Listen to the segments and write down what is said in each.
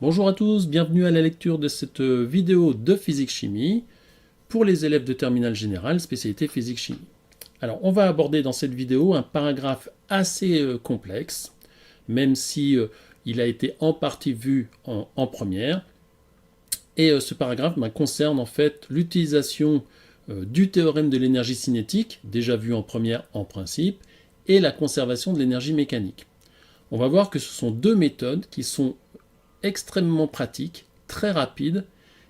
Bonjour à tous, bienvenue à la lecture de cette vidéo de physique-chimie pour les élèves de terminale générale, spécialité physique-chimie. Alors, on va aborder dans cette vidéo un paragraphe assez complexe, même si il a été en partie vu en première. Et ce paragraphe concerne en fait l'utilisation du théorème de l'énergie cinétique, déjà vu en première en principe, et la conservation de l'énergie mécanique. On va voir que ce sont deux méthodes qui sont extrêmement pratiques, très rapides,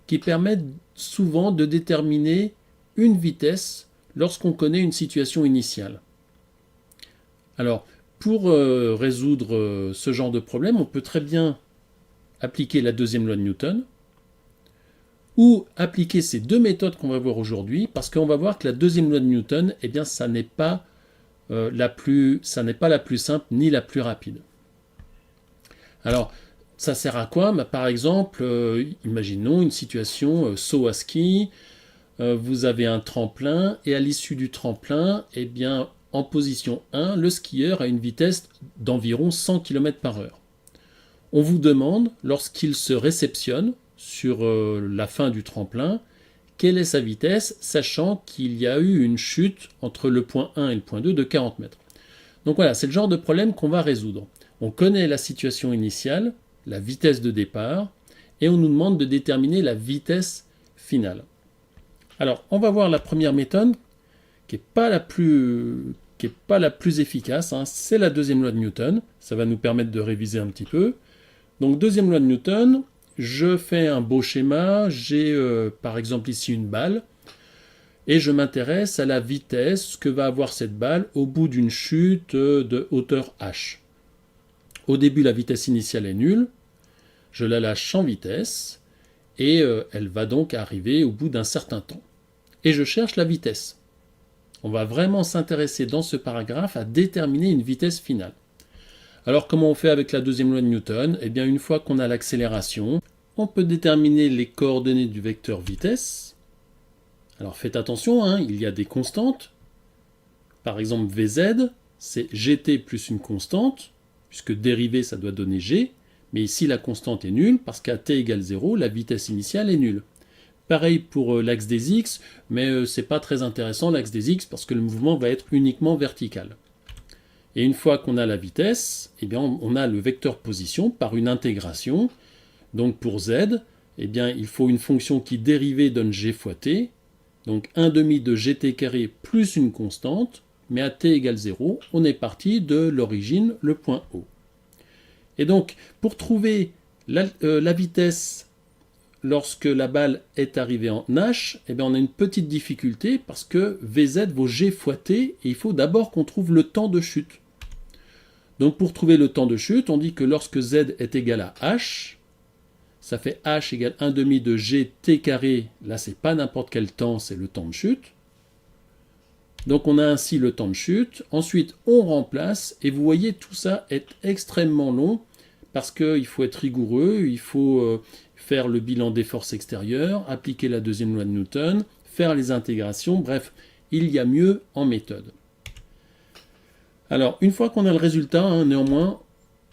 qui permettent souvent de déterminer une vitesse lorsqu'on connaît une situation initiale. Alors, pour résoudre ce genre de problème, on peut très bien appliquer la deuxième loi de Newton, ou appliquer ces deux méthodes qu'on va voir aujourd'hui, parce qu'on va voir que la deuxième loi de Newton, eh bien, ça n'est pas la plus simple ni la plus rapide. Alors, ça sert à quoi? Par exemple, imaginons une situation saut à ski, vous avez un tremplin, et à l'issue du tremplin, eh bien, en position 1, le skieur a une vitesse d'environ 100 km/h. On vous demande, lorsqu'il se réceptionne sur la fin du tremplin, quelle est sa vitesse, sachant qu'il y a eu une chute entre le point 1 et le point 2 de 40 mètres. Donc voilà, c'est le genre de problème qu'on va résoudre. On connaît la situation initiale, la vitesse de départ, et on nous demande de déterminer la vitesse finale. Alors, on va voir la première méthode, qui n'est pas la plus efficace, c'est la deuxième loi de Newton. Ça va nous permettre de réviser un petit peu. Donc, deuxième loi de Newton, je fais un beau schéma, j'ai par exemple ici une balle, et je m'intéresse à la vitesse que va avoir cette balle au bout d'une chute de hauteur h. Au début, la vitesse initiale est nulle, je la lâche sans vitesse, et elle va donc arriver au bout d'un certain temps. Et je cherche la vitesse. On va vraiment s'intéresser dans ce paragraphe à déterminer une vitesse finale. Alors comment on fait avec la deuxième loi de Newton? Eh bien, une fois qu'on a l'accélération, on peut déterminer les coordonnées du vecteur vitesse. Alors faites attention, il y a des constantes. Par exemple, Vz, c'est gt plus une constante, puisque dérivé, ça doit donner g. Mais ici, la constante est nulle, parce qu'à t égale 0, la vitesse initiale est nulle. Pareil pour l'axe des x, mais c'est pas très intéressant l'axe des x, parce que le mouvement va être uniquement vertical. Et une fois qu'on a la vitesse, eh bien, on a le vecteur position par une intégration. Donc pour z, eh bien, il faut une fonction qui dérivée donne g fois t, donc 1 demi de gt carré plus une constante, mais à t égale 0, on est parti de l'origine, le point O. Et donc, pour trouver la vitesse lorsque la balle est arrivée en h, eh bien, on a une petite difficulté parce que Vz vaut g fois t, et il faut d'abord qu'on trouve le temps de chute. Donc pour trouver le temps de chute, on dit que lorsque z est égal à h, ça fait h égale 1 demi de gt carré, là c'est pas n'importe quel temps, c'est le temps de chute. Donc on a ainsi le temps de chute, ensuite on remplace, et vous voyez tout ça est extrêmement long, parce qu'il faut être rigoureux, il faut faire le bilan des forces extérieures, appliquer la deuxième loi de Newton, faire les intégrations, bref, il y a mieux en méthode. Alors, une fois qu'on a le résultat, néanmoins,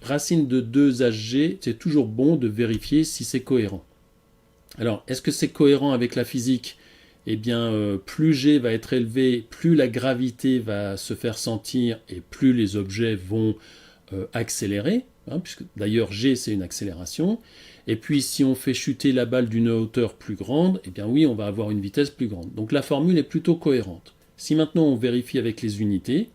racine de 2hg, c'est toujours bon de vérifier si c'est cohérent. Alors, est-ce que c'est cohérent avec la physique? Eh bien, plus g va être élevé, plus la gravité va se faire sentir et plus les objets vont accélérer, puisque d'ailleurs g c'est une accélération. Et puis si on fait chuter la balle d'une hauteur plus grande, eh bien oui, on va avoir une vitesse plus grande. Donc la formule est plutôt cohérente. Si maintenant on vérifie avec les unités,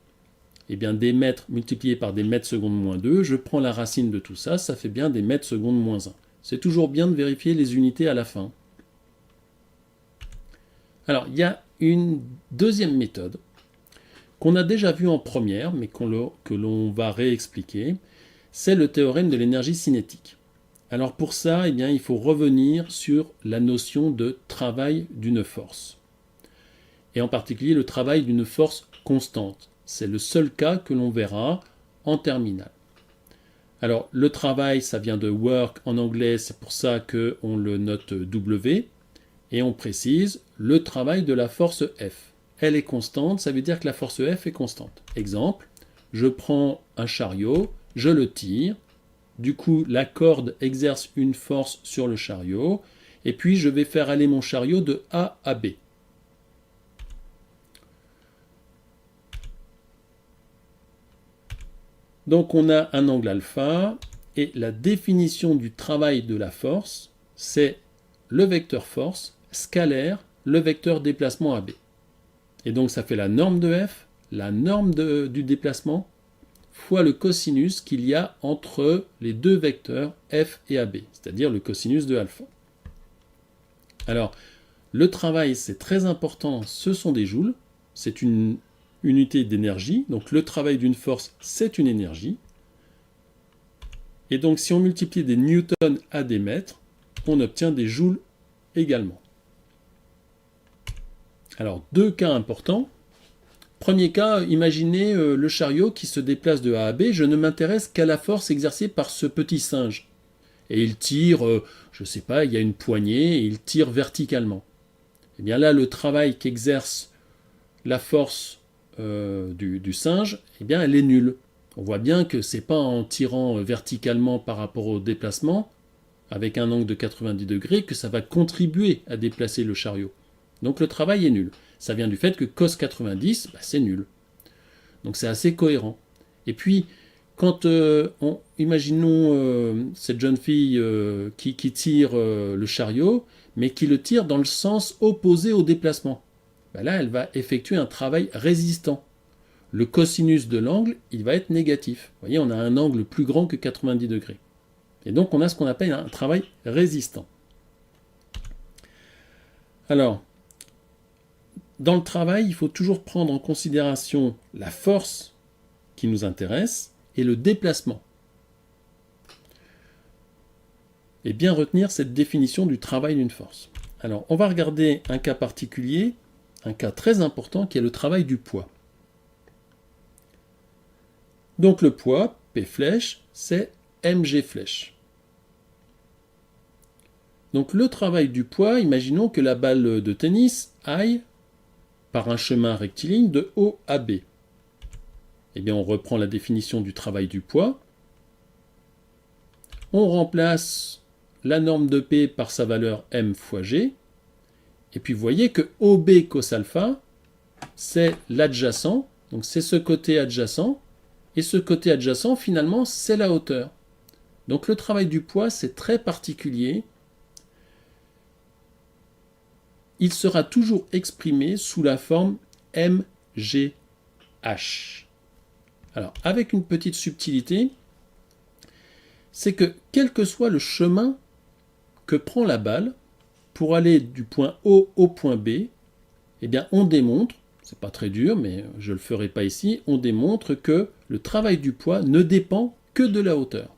eh bien des mètres multipliés par des mètres secondes moins 2, je prends la racine de tout ça, ça fait bien des mètres secondes moins 1. C'est toujours bien de vérifier les unités à la fin. Alors, il y a une deuxième méthode qu'on a déjà vue en première, mais que l'on va réexpliquer, c'est le théorème de l'énergie cinétique. Alors pour ça, eh bien, il faut revenir sur la notion de travail d'une force. Et en particulier le travail d'une force constante. C'est le seul cas que l'on verra en terminale. Alors le travail, ça vient de work en anglais, c'est pour ça qu'on le note W. Et on précise le travail de la force F. Elle est constante, ça veut dire que la force F est constante. Exemple, je prends un chariot, je le tire, Du coup, la corde exerce une force sur le chariot. Et puis, je vais faire aller mon chariot de A à B. Donc, on a un angle alpha. Et la définition du travail de la force, c'est le vecteur force scalaire, le vecteur déplacement AB. Et donc, ça fait la norme de F, la norme du déplacement, fois le cosinus qu'il y a entre les deux vecteurs F et AB, c'est-à-dire le cosinus de alpha. Alors, le travail, c'est très important, ce sont des joules, c'est une unité d'énergie, donc le travail d'une force, c'est une énergie. Et donc, si on multiplie des newtons à des mètres, on obtient des joules également. Alors, deux cas importants. Premier cas, imaginez le chariot qui se déplace de A à B. Je ne m'intéresse qu'à la force exercée par ce petit singe. Et il tire, je ne sais pas, il y a une poignée, et il tire verticalement. Et bien là, le travail qu'exerce la force du singe, eh bien, elle est nulle. On voit bien que ce n'est pas en tirant verticalement par rapport au déplacement, avec un angle de 90 degrés, que ça va contribuer à déplacer le chariot. Donc le travail est nul. Ça vient du fait que cos 90, c'est nul. Donc c'est assez cohérent. Et puis, quand imaginons cette jeune fille qui tire le chariot, mais qui le tire dans le sens opposé au déplacement. Là, elle va effectuer un travail résistant. Le cosinus de l'angle, il va être négatif. Vous voyez, on a un angle plus grand que 90 degrés. Et donc, on a ce qu'on appelle un travail résistant. Alors, dans le travail, il faut toujours prendre en considération la force qui nous intéresse et le déplacement. Et bien retenir cette définition du travail d'une force. Alors, on va regarder un cas particulier, un cas très important qui est le travail du poids. Donc le poids, P flèche, c'est mg flèche. Donc le travail du poids, imaginons que la balle de tennis aille par un chemin rectiligne de O à B. Eh bien, on reprend la définition du travail du poids. On remplace la norme de P par sa valeur m fois g. Et puis, vous voyez que OB cos alpha, c'est l'adjacent. Donc, c'est ce côté adjacent. Et ce côté adjacent, finalement, c'est la hauteur. Donc, le travail du poids, c'est très particulier. Il sera toujours exprimé sous la forme mgh. Alors, avec une petite subtilité, c'est que quel que soit le chemin que prend la balle pour aller du point O au point B, eh bien, on démontre, c'est pas très dur, mais je le ferai pas ici, on démontre que le travail du poids ne dépend que de la hauteur.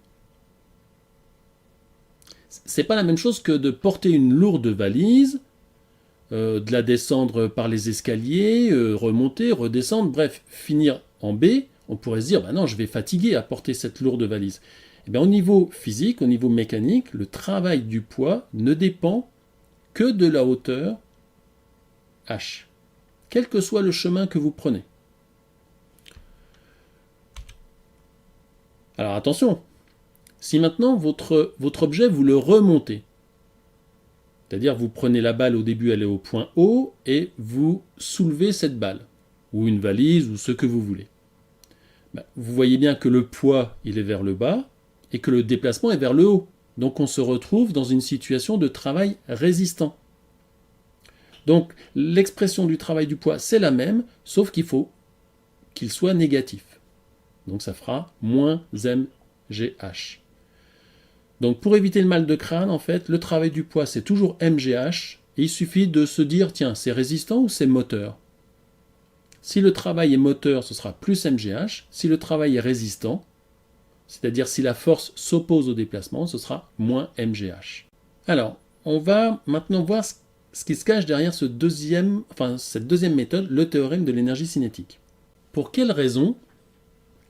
C'est pas la même chose que de porter une lourde valise, de la descendre par les escaliers, remonter, redescendre, bref, finir en B. On pourrait se dire, ben non, je vais fatiguer à porter cette lourde valise. Eh bien, au niveau physique, au niveau mécanique, le travail du poids ne dépend que de la hauteur h, quel que soit le chemin que vous prenez. Alors attention, si maintenant votre objet, vous le remontez, c'est-à-dire vous prenez la balle au début, elle est au point O, et vous soulevez cette balle, ou une valise, ou ce que vous voulez. Vous voyez bien que le poids, il est vers le bas, et que le déplacement est vers le haut. Donc on se retrouve dans une situation de travail résistant. Donc l'expression du travail du poids, c'est la même, sauf qu'il faut qu'il soit négatif. Donc ça fera moins mgh. Donc pour éviter le mal de crâne, en fait, le travail du poids, c'est toujours mgh, et il suffit de se dire, tiens, c'est résistant ou c'est moteur? Si le travail est moteur, ce sera plus mgh. Si le travail est résistant, c'est-à-dire si la force s'oppose au déplacement, ce sera moins mgh. Alors, on va maintenant voir ce qui se cache derrière cette deuxième méthode, le théorème de l'énergie cinétique. Pour quelle raison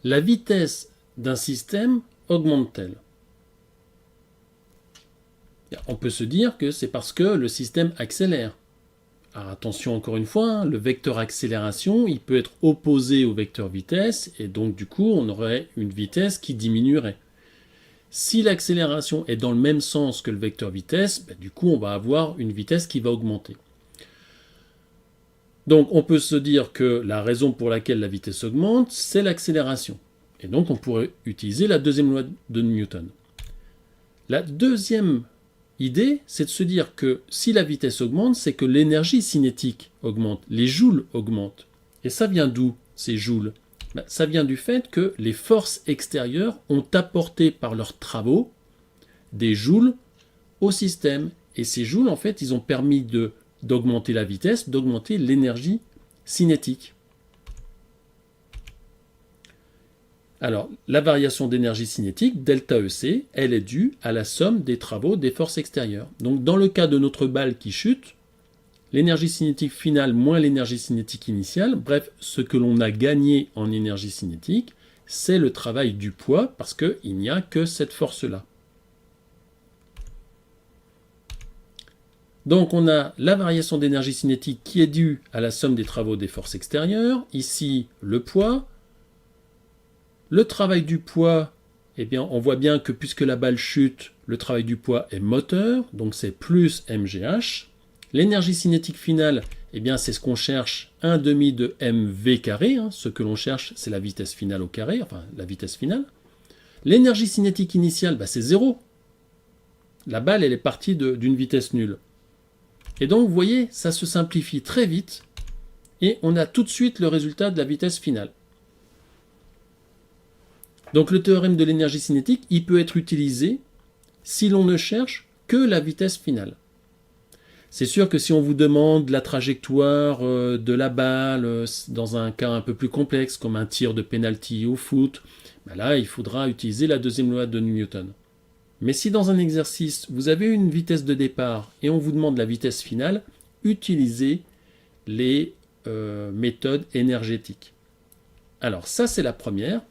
la vitesse d'un système augmente-t-elle? On peut se dire que c'est parce que le système accélère. Alors attention encore une fois, le vecteur accélération, il peut être opposé au vecteur vitesse, et donc du coup on aurait une vitesse qui diminuerait. Si l'accélération est dans le même sens que le vecteur vitesse, du coup on va avoir une vitesse qui va augmenter. Donc on peut se dire que la raison pour laquelle la vitesse augmente, c'est l'accélération. Et donc on pourrait utiliser la deuxième loi de Newton. La deuxième idée, c'est de se dire que si la vitesse augmente, c'est que l'énergie cinétique augmente, les joules augmentent. Et ça vient d'où, ces joules? Ça vient du fait que les forces extérieures ont apporté par leurs travaux des joules au système. Et ces joules, en fait, ils ont permis d'augmenter la vitesse, d'augmenter l'énergie cinétique. Alors, la variation d'énergie cinétique, delta EC, elle est due à la somme des travaux des forces extérieures. Donc, dans le cas de notre balle qui chute, l'énergie cinétique finale moins l'énergie cinétique initiale, bref, ce que l'on a gagné en énergie cinétique, c'est le travail du poids, parce qu'il n'y a que cette force-là. Donc on a la variation d'énergie cinétique qui est due à la somme des travaux des forces extérieures, ici le poids. Le travail du poids, eh bien, on voit bien que puisque la balle chute, le travail du poids est moteur, donc c'est plus mgh. L'énergie cinétique finale, eh bien, c'est ce qu'on cherche, 1/2 de mv carré. Ce que l'on cherche, c'est la vitesse finale au carré, enfin la vitesse finale. L'énergie cinétique initiale, c'est 0. La balle, elle est partie d'une vitesse nulle. Et donc, vous voyez, ça se simplifie très vite et on a tout de suite le résultat de la vitesse finale. Donc, le théorème de l'énergie cinétique, il peut être utilisé si l'on ne cherche que la vitesse finale. C'est sûr que si on vous demande la trajectoire de la balle dans un cas un peu plus complexe, comme un tir de penalty au foot, là, il faudra utiliser la deuxième loi de Newton. Mais si dans un exercice, vous avez une vitesse de départ et on vous demande la vitesse finale, utilisez les méthodes énergétiques. Alors ça, c'est la première.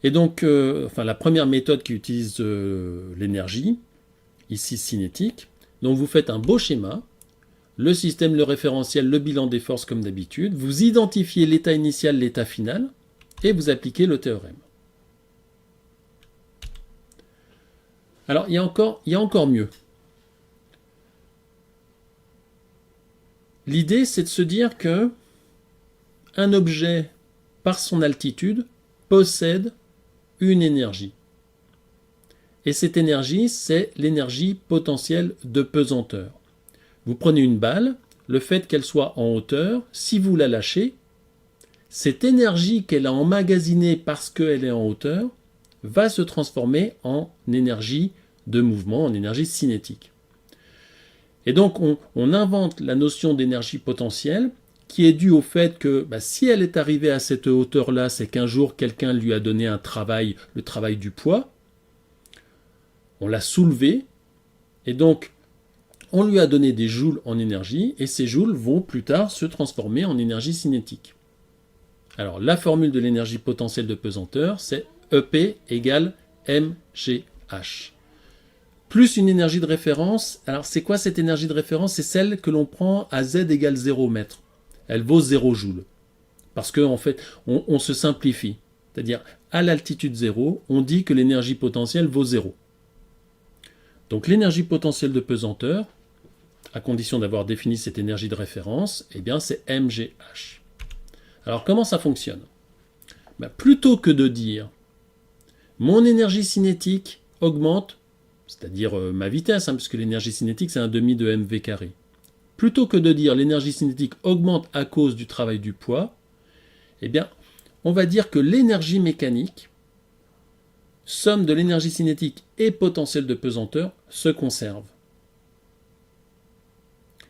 Et donc, la première méthode qui utilise l'énergie, ici cinétique. Donc vous faites un beau schéma, le système, le référentiel, le bilan des forces comme d'habitude. Vous identifiez l'état initial, l'état final, et vous appliquez le théorème. Alors, il y a encore mieux. L'idée, c'est de se dire que un objet, par son altitude, possède une énergie. Et cette énergie, c'est l'énergie potentielle de pesanteur. Vous prenez une balle, le fait qu'elle soit en hauteur, si vous la lâchez, cette énergie qu'elle a emmagasinée parce qu'elle est en hauteur va se transformer en énergie de mouvement, en énergie cinétique. Et donc on invente la notion d'énergie potentielle qui est due au fait que si elle est arrivée à cette hauteur-là, c'est qu'un jour quelqu'un lui a donné un travail, le travail du poids, on l'a soulevée, et donc on lui a donné des joules en énergie, et ces joules vont plus tard se transformer en énergie cinétique. Alors la formule de l'énergie potentielle de pesanteur, c'est EP égale mgh. Plus une énergie de référence. Alors c'est quoi cette énergie de référence? C'est celle que l'on prend à z égale 0 mètre. Elle vaut 0 joule. Parce qu'en fait, on se simplifie. C'est-à-dire, à l'altitude 0, on dit que l'énergie potentielle vaut 0. Donc l'énergie potentielle de pesanteur, à condition d'avoir défini cette énergie de référence, eh bien c'est mgh. Alors comment ça fonctionne? Plutôt que de dire mon énergie cinétique augmente, c'est-à-dire ma vitesse, puisque l'énergie cinétique c'est 1/2 de mv carré. Plutôt que de dire l'énergie cinétique augmente à cause du travail du poids, eh bien, on va dire que l'énergie mécanique, somme de l'énergie cinétique et potentiel de pesanteur, se conserve.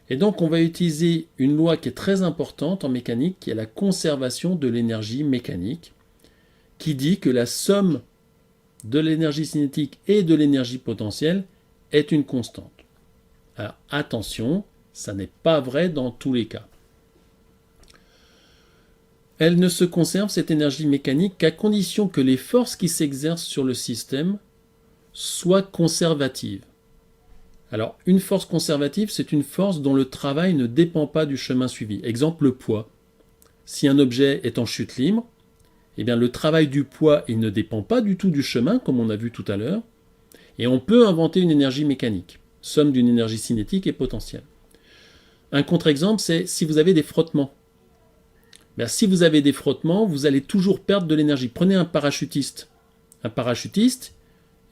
Et donc, on va utiliser une loi qui est très importante en mécanique, qui est la conservation de l'énergie mécanique, qui dit que la somme de l'énergie cinétique et de l'énergie potentielle est une constante. Alors, attention, ça n'est pas vrai dans tous les cas. Elle ne se conserve, cette énergie mécanique, qu'à condition que les forces qui s'exercent sur le système soient conservatives. Alors, une force conservative, c'est une force dont le travail ne dépend pas du chemin suivi. Exemple, le poids. Si un objet est en chute libre, eh bien, le travail du poids, il ne dépend pas du tout du chemin, comme on a vu tout à l'heure, et on peut inventer une énergie mécanique, somme d'une énergie cinétique et potentielle. Un contre-exemple, c'est si vous avez des frottements. Ben, si vous avez des frottements, vous allez toujours perdre de l'énergie. Prenez un parachutiste. Un parachutiste,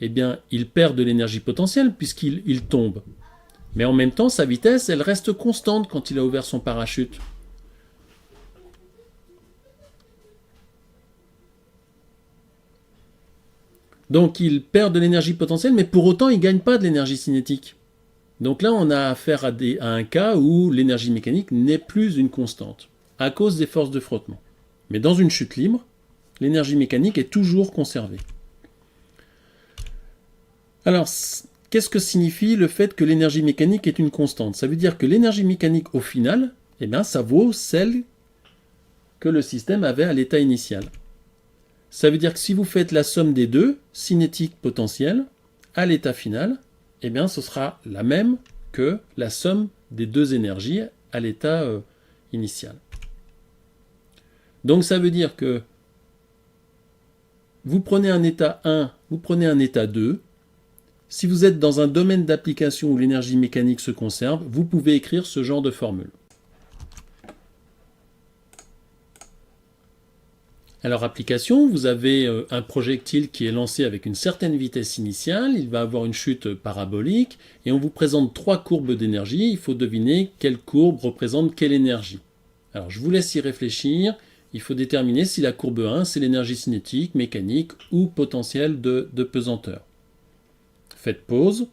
eh bien, il perd de l'énergie potentielle puisqu'il tombe. Mais en même temps, sa vitesse, elle reste constante quand il a ouvert son parachute. Donc, il perd de l'énergie potentielle, mais pour autant, il ne gagne pas de l'énergie cinétique. Donc là, on a affaire à un cas où l'énergie mécanique n'est plus une constante, à cause des forces de frottement. Mais dans une chute libre, l'énergie mécanique est toujours conservée. Alors, qu'est-ce que signifie le fait que l'énergie mécanique est une constante? Ça veut dire que l'énergie mécanique, au final, eh bien, ça vaut celle que le système avait à l'état initial. Ça veut dire que si vous faites la somme des deux, cinétique, potentielle, à l'état final, eh bien, ce sera la même que la somme des deux énergies à l'état initial. Donc ça veut dire que vous prenez un état 1, vous prenez un état 2. Si vous êtes dans un domaine d'application où l'énergie mécanique se conserve, vous pouvez écrire ce genre de formule. Alors application, vous avez un projectile qui est lancé avec une certaine vitesse initiale, il va avoir une chute parabolique, et on vous présente trois courbes d'énergie, il faut deviner quelle courbe représente quelle énergie. Alors je vous laisse y réfléchir, il faut déterminer si la courbe 1 c'est l'énergie cinétique, mécanique ou potentielle de pesanteur. Faites pause,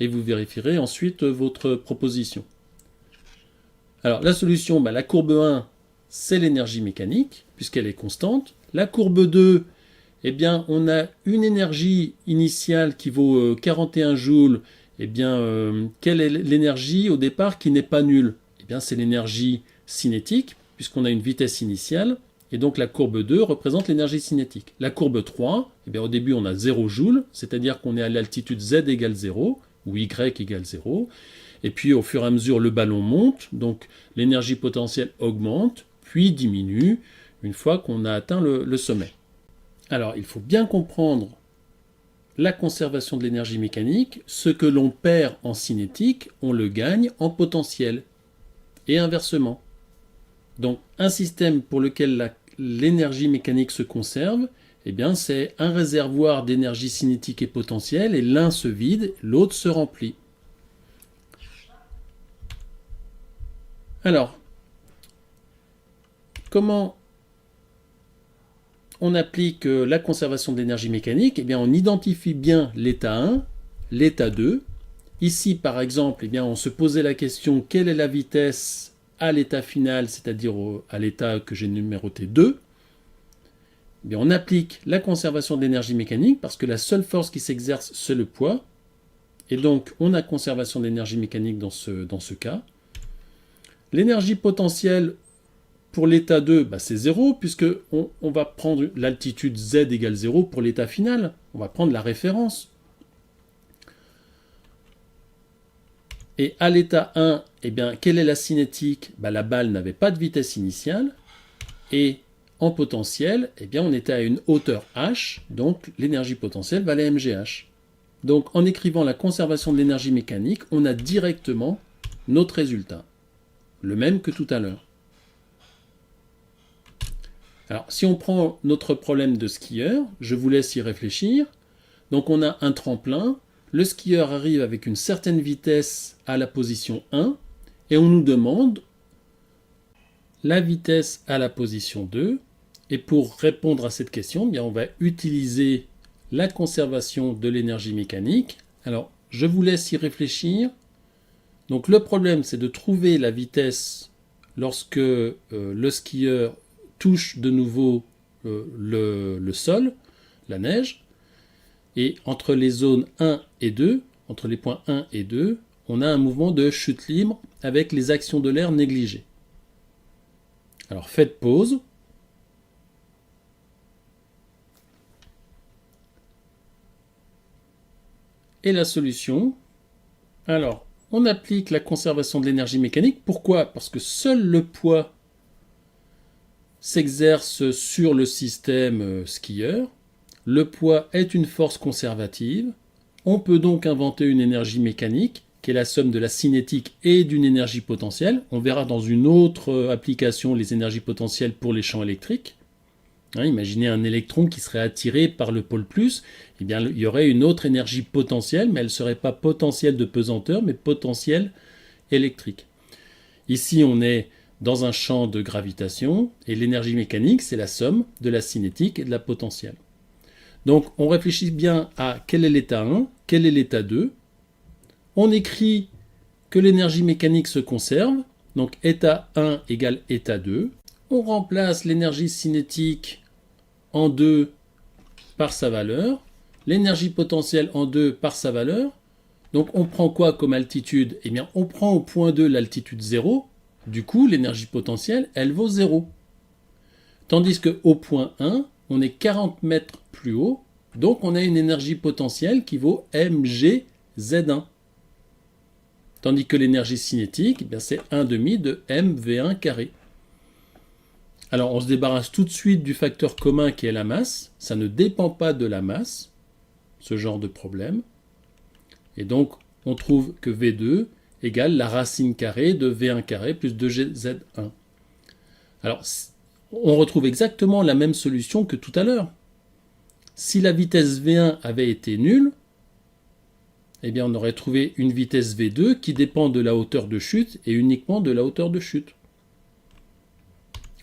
et vous vérifierez ensuite votre proposition. Alors la solution, la courbe 1, c'est l'énergie mécanique, puisqu'elle est constante. La courbe 2, eh bien, on a une énergie initiale qui vaut 41 joules. Eh bien, quelle est l'énergie au départ qui n'est pas nulle? Eh bien, c'est l'énergie cinétique, puisqu'on a une vitesse initiale. Et donc, la courbe 2 représente l'énergie cinétique. La courbe 3, eh bien, au début, on a 0 joules, c'est-à-dire qu'on est à l'altitude z égale 0, ou y égale 0. Et puis, au fur et à mesure, le ballon monte, donc l'énergie potentielle augmente, puis diminue une fois qu'on a atteint le sommet. Alors, il faut bien comprendre la conservation de l'énergie mécanique. Ce que l'on perd en cinétique, on le gagne en potentiel, et inversement. Donc, un système pour lequel l'énergie mécanique se conserve, eh bien, c'est un réservoir d'énergie cinétique et potentielle, et l'un se vide, l'autre se remplit. Alors, comment on applique la conservation de l'énergie mécanique? Eh bien, on identifie bien l'état 1, l'état 2. Ici, par exemple, eh bien, on se posait la question quelle est la vitesse à l'état final, c'est-à-dire à l'état que j'ai numéroté 2. Eh bien, on applique la conservation de l'énergie mécanique parce que la seule force qui s'exerce, c'est le poids. Et donc, on a conservation de l'énergie mécanique dans ce cas. L'énergie potentielle pour l'état 2, c'est 0, puisqu'on va prendre l'altitude z égale 0 pour l'état final. On va prendre la référence. Et à l'état 1, eh bien, quelle est la cinétique? La balle n'avait pas de vitesse initiale. Et en potentiel, eh bien, on était à une hauteur h, donc l'énergie potentielle valait mgh. Donc en écrivant la conservation de l'énergie mécanique, on a directement notre résultat. Le même que tout à l'heure. Alors, si on prend notre problème de skieur, je vous laisse y réfléchir. Donc, on a un tremplin. Le skieur arrive avec une certaine vitesse à la position 1 et on nous demande la vitesse à la position 2. Et pour répondre à cette question, bien, on va utiliser la conservation de l'énergie mécanique. Alors, je vous laisse y réfléchir. Donc, le problème, c'est de trouver la vitesse lorsque le skieur touche de nouveau le sol, la neige, et entre les zones 1 et 2, entre les points 1 et 2, on a un mouvement de chute libre avec les actions de l'air négligées. Alors faites pause. Et la solution, alors on applique la conservation de l'énergie mécanique. Pourquoi? Parce que seul le poids s'exerce sur le système skieur. Le poids est une force conservative. On peut donc inventer une énergie mécanique qui est la somme de la cinétique et d'une énergie potentielle. On verra dans une autre application les énergies potentielles pour les champs électriques. Imaginez un électron qui serait attiré par le pôle plus, eh bien, il y aurait une autre énergie potentielle, mais elle ne serait pas potentielle de pesanteur, mais potentielle électrique. Ici, on est dans un champ de gravitation, et l'énergie mécanique, c'est la somme de la cinétique et de la potentielle. Donc, on réfléchit bien à quel est l'état 1, quel est l'état 2. On écrit que l'énergie mécanique se conserve, donc état 1 égale état 2. On remplace l'énergie cinétique en 2 par sa valeur, l'énergie potentielle en 2 par sa valeur. Donc on prend quoi comme altitude? Eh bien, on prend au point 2 l'altitude 0. Du coup, l'énergie potentielle, elle vaut 0. Tandis qu'au point 1, on est 40 mètres plus haut. Donc on a une énergie potentielle qui vaut mgz1. Tandis que l'énergie cinétique, eh c'est 1,5 de mv1 carré. Alors on se débarrasse tout de suite du facteur commun qui est la masse. Ça ne dépend pas de la masse, ce genre de problème. Et donc on trouve que V2 égale la racine carrée de V1 carré plus 2gz1. Alors on retrouve exactement la même solution que tout à l'heure. Si la vitesse V1 avait été nulle, eh bien on aurait trouvé une vitesse V2 qui dépend de la hauteur de chute et uniquement de la hauteur de chute.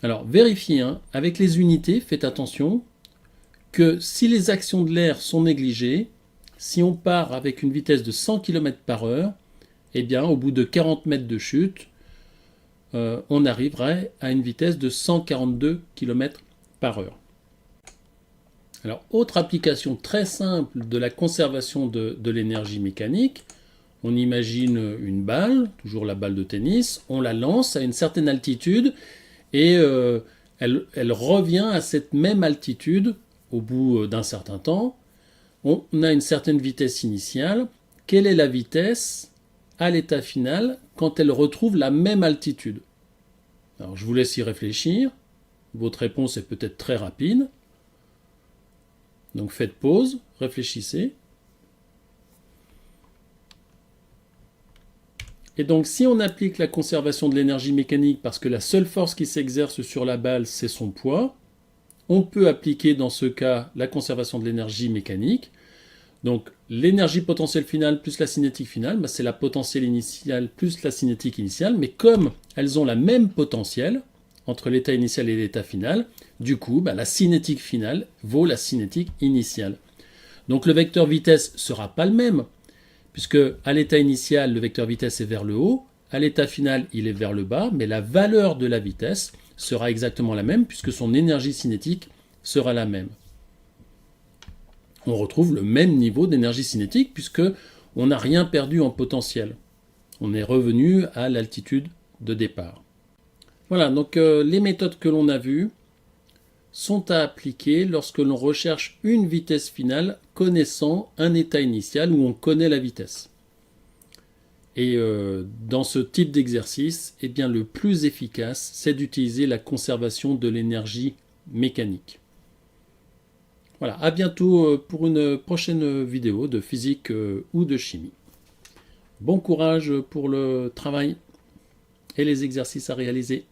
Alors vérifiez, avec les unités, faites attention que si les actions de l'air sont négligées, si on part avec une vitesse de 100 km/h, eh bien au bout de 40 mètres de chute, on arriverait à une vitesse de 142 km/h. Alors, autre application très simple de la conservation de l'énergie mécanique, on imagine une balle, toujours la balle de tennis, on la lance à une certaine altitude et elle revient à cette même altitude au bout d'un certain temps. On a une certaine vitesse initiale. Quelle est la vitesse à l'état final quand elle retrouve la même altitude? Alors, je vous laisse y réfléchir. Votre réponse est peut-être très rapide. Donc faites pause, réfléchissez. Et donc si on applique la conservation de l'énergie mécanique parce que la seule force qui s'exerce sur la balle c'est son poids, on peut appliquer dans ce cas la conservation de l'énergie mécanique. Donc l'énergie potentielle finale plus la cinétique finale, c'est la potentielle initiale plus la cinétique initiale, mais comme elles ont la même potentielle, entre l'état initial et l'état final, du coup, la cinétique finale vaut la cinétique initiale. Donc le vecteur vitesse ne sera pas le même, puisque à l'état initial, le vecteur vitesse est vers le haut, à l'état final, il est vers le bas, mais la valeur de la vitesse sera exactement la même, puisque son énergie cinétique sera la même. On retrouve le même niveau d'énergie cinétique, puisque on n'a rien perdu en potentiel. On est revenu à l'altitude de départ. Voilà, donc les méthodes que l'on a vues sont à appliquer lorsque l'on recherche une vitesse finale connaissant un état initial où on connaît la vitesse. Et dans ce type d'exercice, eh bien, le plus efficace, c'est d'utiliser la conservation de l'énergie mécanique. Voilà, à bientôt pour une prochaine vidéo de physique ou de chimie. Bon courage pour le travail et les exercices à réaliser.